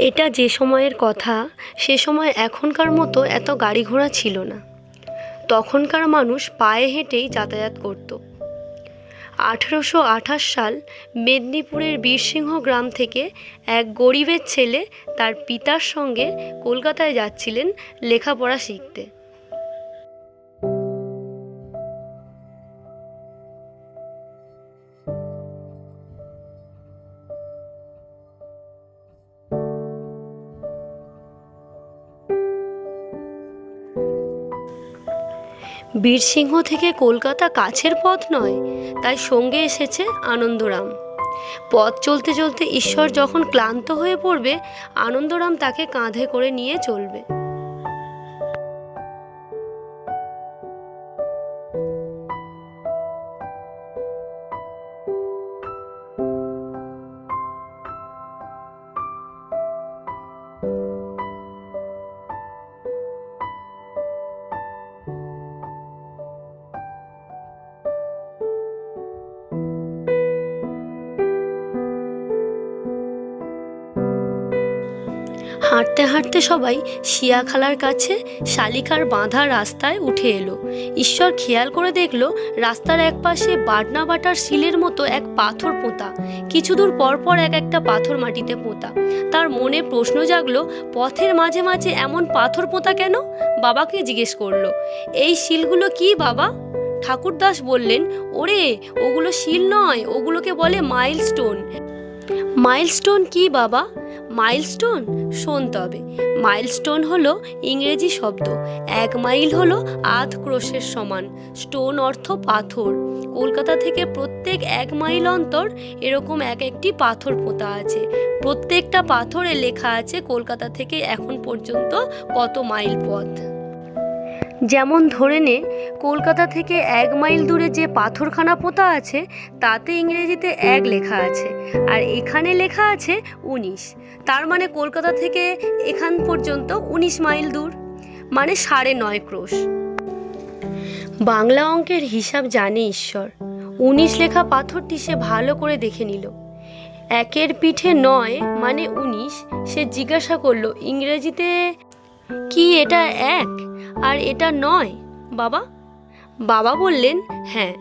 এটা যে সময়ের কথা, সে সময় এখনকার মতো এত গাড়ি ঘোড়া ছিল না। তখনকার মানুষ পায়ে হেঁটেই যাতায়াত করত। 1828 সাল মেদিনীপুরের বীরসিংহ গ্রাম থেকে এক গরিবের ছেলে তার পিতার সঙ্গে কলকাতায় যাচ্ছিলেন লেখাপড়া শিখতে। বীরসিংহ থেকে কলকাতা কাছের পথ নয়, তাই সঙ্গে এসেছে আনন্দরাম। পথ চলতে চলতে ঈশ্বর যখন ক্লান্ত হয়ে পড়বে, আনন্দরাম তাকে কাঁধে করে নিয়ে চলবে। হাঁটতে হাঁটতে সবাই শিয়াখালার কাছে শালিকার বাঁধা রাস্তায় উঠে এলো। ঈশ্বর খেয়াল করে দেখল রাস্তার একপাশে বাটনা বাটার শিলের মতো এক পাথর পোঁতা। কিছু দূর পর পর এক একটা পাথর মাটিতে পোঁতা। তার মনে প্রশ্ন জাগলো, পথের মাঝে মাঝে এমন পাথর পোঁতা কেন? বাবাকে জিজ্ঞেস করলো, এই শিলগুলো কি বাবা? ঠাকুরদাস বললেন, ওরে ওগুলো শিল নয়, ওগুলোকে বলে মাইলস্টোন। মাইলস্টোন কি বাবা? মাইলস্টোন শোন তবে। মাইলস্টোন হলো ইংরেজি শব্দ। 1 মাইল হলো আধ ক্রোশের সমান। স্টোন অর্থ পাথর। কলকাতা থেকে প্রত্যেক 1 মাইল অন্তর এরকম একটি পাথর পোঁতা আছে। প্রত্যেকটা পাথরে লেখা আছে কলকাতা থেকে এখন পর্যন্ত কত মাইল পথ। যেমন ধরে নে, কলকাতা থেকে 1 মাইল দূরে যে পাথরখানা পোঁতা আছে তাতে ইংরেজিতে 1 লেখা আছে, আর এখানে লেখা আছে 19। তার মানে কলকাতা থেকে এখান পর্যন্ত 19 মাইল দূর, মানে 9.5 ক্রোশ। বাংলা অঙ্কের হিসাব জানে ঈশ্বর। 19 লেখা পাথরটি সে ভালো করে দেখে নিল। 1-এর পিঠে 9 মানে 19। সে জিজ্ঞাসা করলো, ইংরেজিতে কি এটা 1 আর এটা 9 বাবা? বাবা বললেন, হ্যাঁ।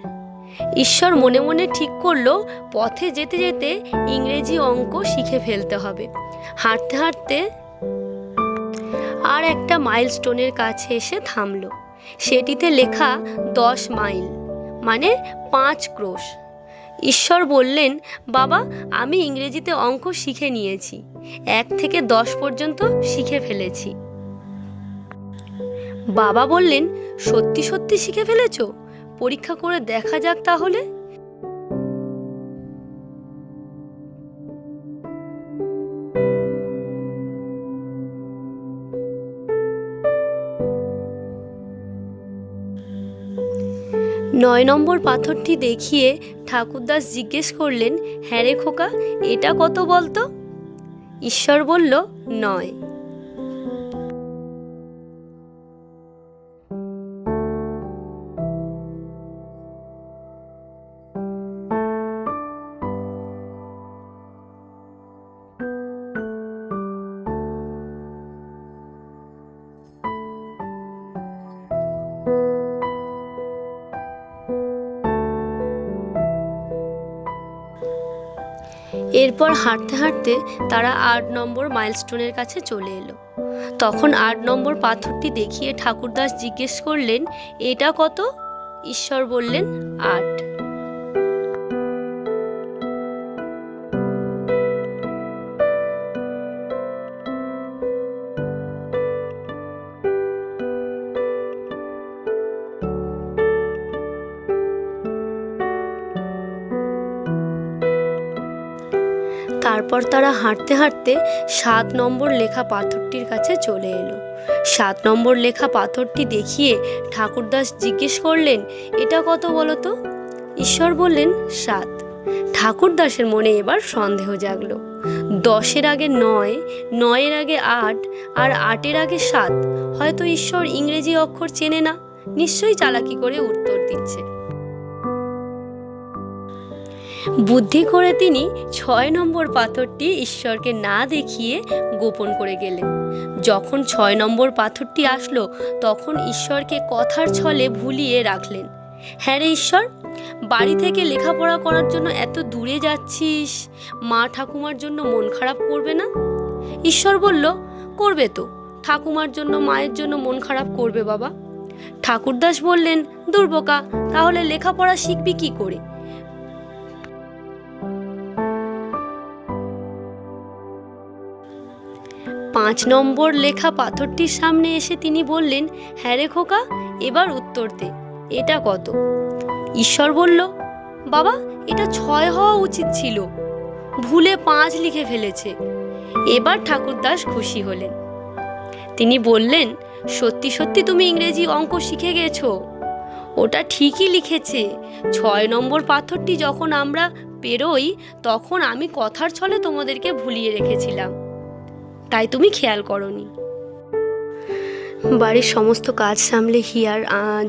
ঈশ্বর মনে মনে ঠিক করলো পথে যেতে যেতে ইংরেজি অঙ্ক শিখে ফেলতে হবে। হাঁটতে হাঁটতে আর একটা মাইলস্টোনের কাছে এসে থামলো। সেটিতে লেখা 10 মাইল মানে 5 ক্রোশ। ঈশ্বর বললেন, বাবা আমি ইংরেজিতে অঙ্ক শিখে নিয়েছি। 1 থেকে 10 পর্যন্ত শিখে ফেলেছি। বাবা বললেন, সত্যি সত্যি শিখে ফেলেছো? পরীক্ষা করে দেখা যাক তাহলে। নয় নম্বর পাথরটি দেখিয়ে ঠাকুরদাস জিজ্ঞেস করলেন, হ্যাঁ রে খোকা, এটা কত বলতো? ঈশ্বর বলল, 9। এরপর হাঁটতে হাঁটতে তারা 8 নম্বর মাইলস্টোনের কাছে চলে এলো। তখন 8 নম্বর পাথরটি দেখিয়ে ঠাকুরদাস জিজ্ঞেস করলেন, এটা কত? ঈশ্বর বললেন, 8। তারপর তারা হাঁটতে হাঁটতে 7 নম্বর লেখা পাথরটির কাছে চলে এলো। 7 নম্বর লেখা পাথরটি দেখিয়ে ঠাকুরদাস জিজ্ঞেস করলেন, এটা কত বলো তো? ঈশ্বর বললেন, 7। ঠাকুরদাসের মনে এবার সন্দেহ জাগলো। 10-এর আগে 9, 9-এর আগে 8 আর 8-এর আগে 7। হয়তো ঈশ্বর ইংরেজি অক্ষর চেনে না, নিশ্চয়ই চালাকি করে উত্তর দিচ্ছে। বুদ্ধি করে তিনি 6 নম্বর পাথরটি ঈশ্বরকে না দেখিয়ে গোপন করে গেলেন। যখন 6 নম্বর পাথরটি আসলো তখন ঈশ্বরকে কথার ছলে ভুলিয়ে রাখলেন। হ্যাঁ রে ঈশ্বর, বাড়ি থেকে লেখাপড়া করার জন্য এত দূরে যাচ্ছিস, মা ঠাকুমার জন্য মন খারাপ করবে না? ঈশ্বর বলল, করবে তো, ঠাকুমার জন্য মায়ের জন্য মন খারাপ করবে বাবা। ঠাকুরদাস বললেন, দূর বোকা, তাহলে লেখাপড়া শিখবি কি করে? পাঁচ নম্বর লেখা পাথরটির সামনে এসে তিনি বললেন, হ্যাঁ রে খোকা, এবার উত্তর দে, এটা কত? ঈশ্বর বলল, বাবা এটা 6 হওয়া উচিত ছিল, ভুলে 5 লিখে ফেলেছে। এবার ঠাকুরদাস খুশি হলেন। তিনি বললেন, সত্যি সত্যি তুমি ইংরেজি অঙ্ক শিখে গেছো, ওটা ঠিকই লিখেছে। 6 নম্বর পাথরটি যখন আমরা পেরোই তখন আমি কথার ছলে তোমাদেরকে ভুলিয়ে রেখেছিলাম, তাই তুমি খেয়াল করনি। বাড়ির সমস্ত কাজ সামলে হিয়ার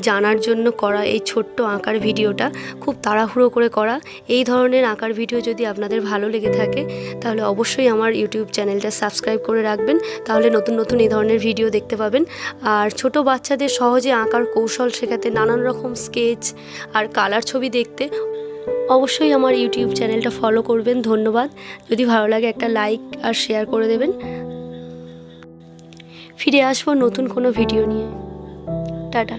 জানার জন্য করা এই ছোট্ট আঁকার ভিডিওটা খুব তাড়াহুড়ো করে করা। এই ধরনের আঁকার ভিডিও যদি আপনাদের ভালো লেগে থাকে তাহলে অবশ্যই আমার ইউটিউব চ্যানেলটা সাবস্ক্রাইব করে রাখবেন, তাহলে নতুন নতুন এই ধরনের ভিডিও দেখতে পাবেন। আর ছোট বাচ্চাদের সহজে আঁকার কৌশল শেখাতে, নানান রকম স্কেচ আর কালার ছবি দেখতে অবশ্যই আমার ইউটিউব চ্যানেলটা ফলো করবেন। ধন্যবাদ। যদি ভালো লাগে একটা লাইক আর শেয়ার করে দেবেন। ফিরে আসবো নতুন কোনো ভিডিও নিয়ে। টাটা।